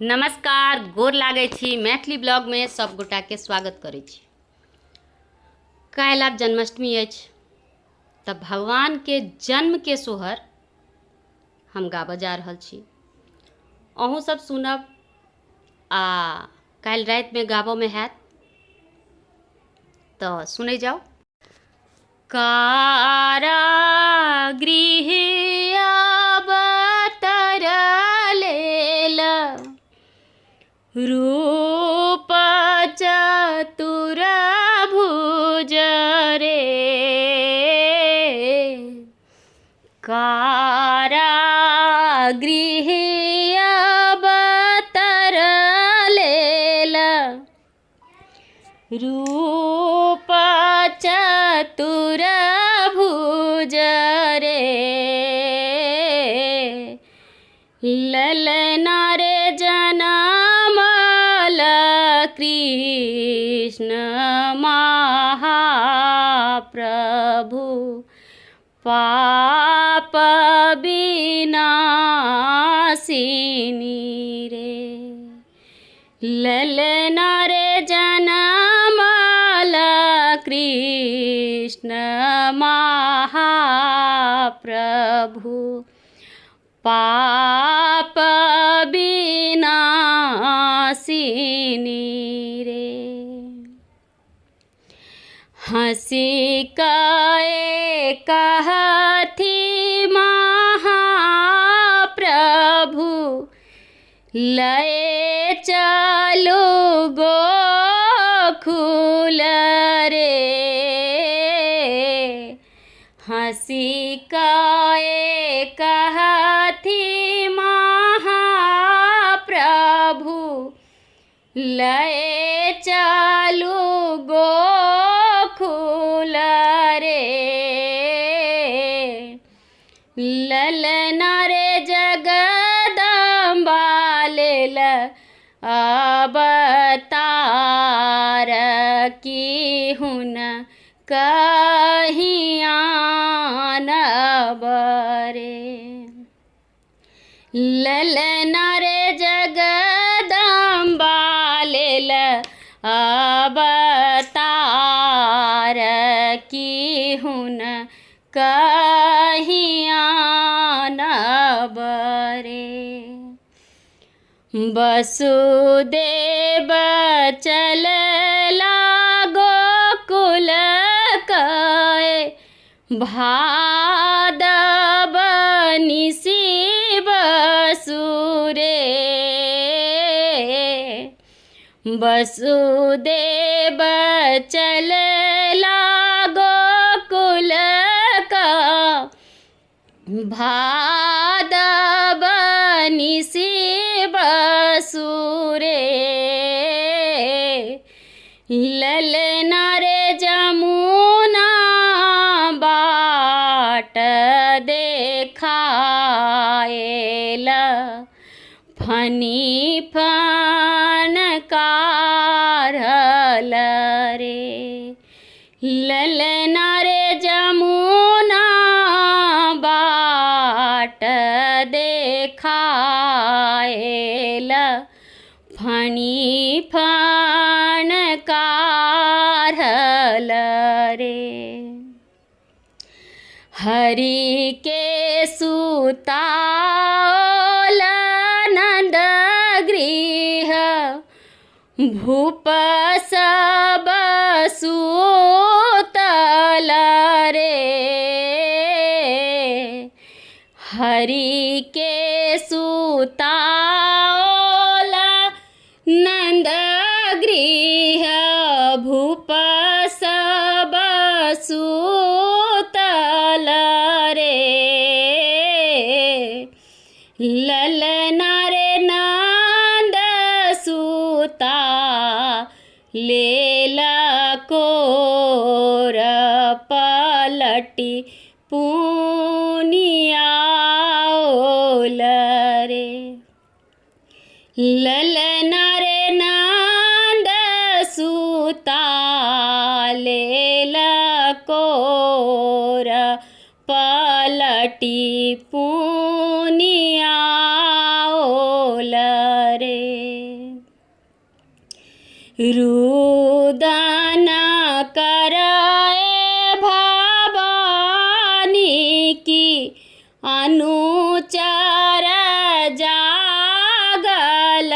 नमस्कार, गोर लागै छी। मैथिली ब्लॉग में सब गोटा के स्वागत करै छी। काल्हि आब जन्माष्टमी अछि तऽ भगवान के जन्म के सोहर हम गाबऽ जा रहल छी। अहूँ सब सुनब आ काल्हि राति में गाबऽ में हैत तऽ सुनै जाओ। कारागृह अवतरलेल रूप चतुर्भुज रे। कारागृह अवतरलेल रूप चतुर्भुज रे। ललना रे जनमल कृष्ण महाप्रभु पाप विनाशिनी रे। ललना रे जनमल कृष्ण महाप्रभु पाप विनाशिनी रे। हंसी कए कहथि महाप्रभु लए चलू गोकुल रे। हंसी कए कहथि महाप्रभु लए चलू गोकुल रे। ललना रे जगदम्बा लेल अवतार की हुन कहियान बरे। ललना रे जगदम्बा लेल अवतार की हुन कहियान बरे। वसुदेव चलला गोकुल कए भादव निशि बसुरे। वसुदेव चलला गोकुल का भादव निशि बसुरे। ललना रे जमुना बाट देखाएल फनी फनकारल रे। ललना रे जमुना बाट देखाएल फनी फनकारल रे। हरि के सुताओल नंद गृह भूप सब सुतल रे। हरि के सुताओल नंद गृह भूप सब सुतल रे। ललना रे नंद सुता लेल कोर पलटी पुनियाओल रे। ललना रे नंद सुता लेल कोर पलटी पुनियाओल रे। रुदन करए भवानी की अनुचर जागल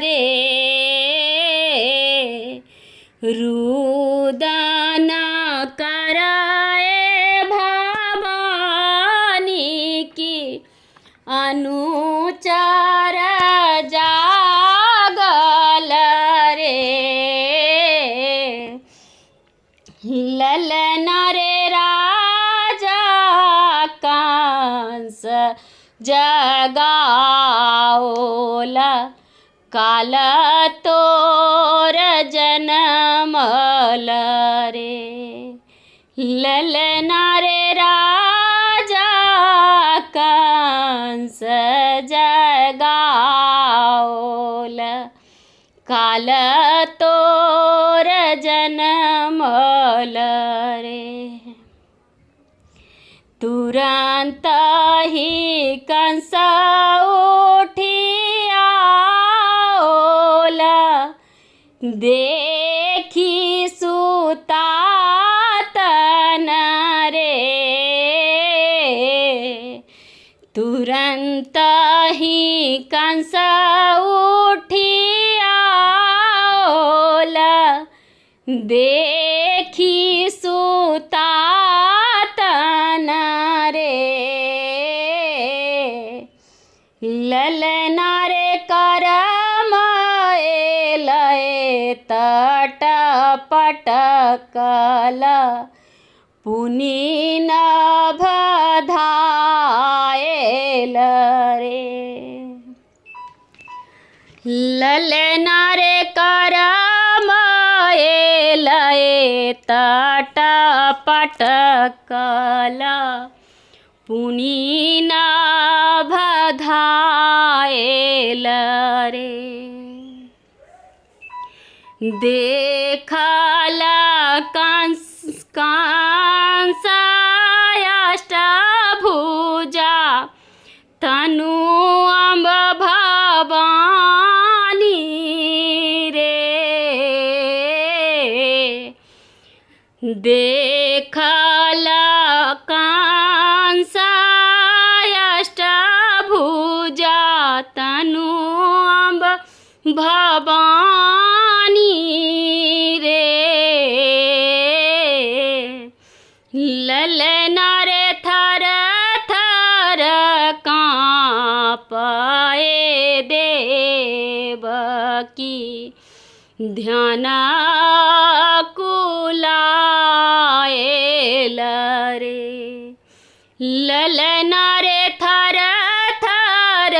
रे। रुदन करए भवानी की अनुचर जागल रे। ललन रे राजा कंस जगाओला काल तोर जनमल रे। ललन रे राजा कंस जगाओला काल तोर जनमल रे। तुरंत ही कंस उठिया ओला देखी सुता तन रे। तुरंत ही कंस उठिया ओला देखी सुता तन रे। ललन रे करम एलए तट पटकल पुनि नभ धायल रे। ललन रे करम एलए तट पटकल पुनि नभ धायल रे। देखल कंस अष्टभुजा तनु अम्ब भवानी रे। देखल कंस अष्टभुजा तनु अम्ब भवानी रे। ललन रे थर थर काँपए देवकी ध्यान कुलायल रे। ललन रे थर थर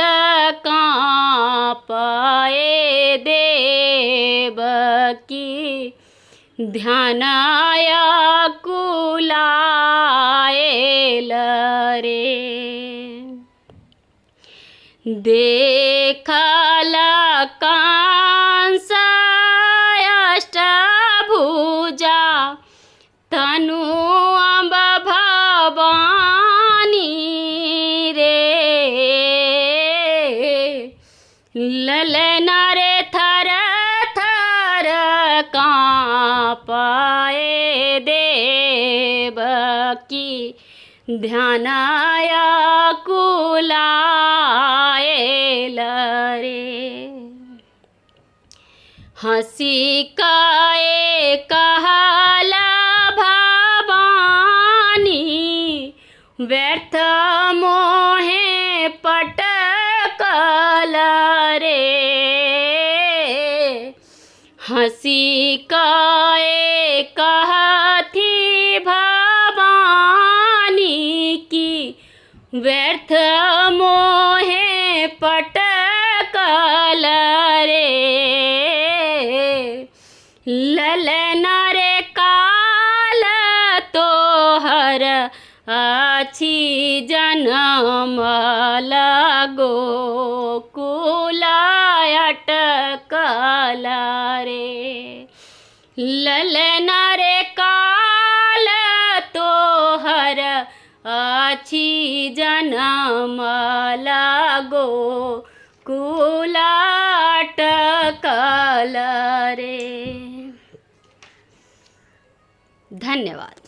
काँपए देवकी ध्यान कुलायल रे। देखल कंस अष्टभुजा तनु अम्ब भवानी रे। ललन रे थर थर काँपए देवकी ध्यान कुलायल रे। हंसी कए कहल भवानी व्यर्थ मोहे पटकल रे। हंसी कए कहती भवानी की व्यर्थ मोहे पटकल रे। ललन रे काल तोहर अछि जनमल गोकुल अटकल रे। ललन रे काल तोहर अछि जनमल गोकुल अटकल रे। धन्यवाद।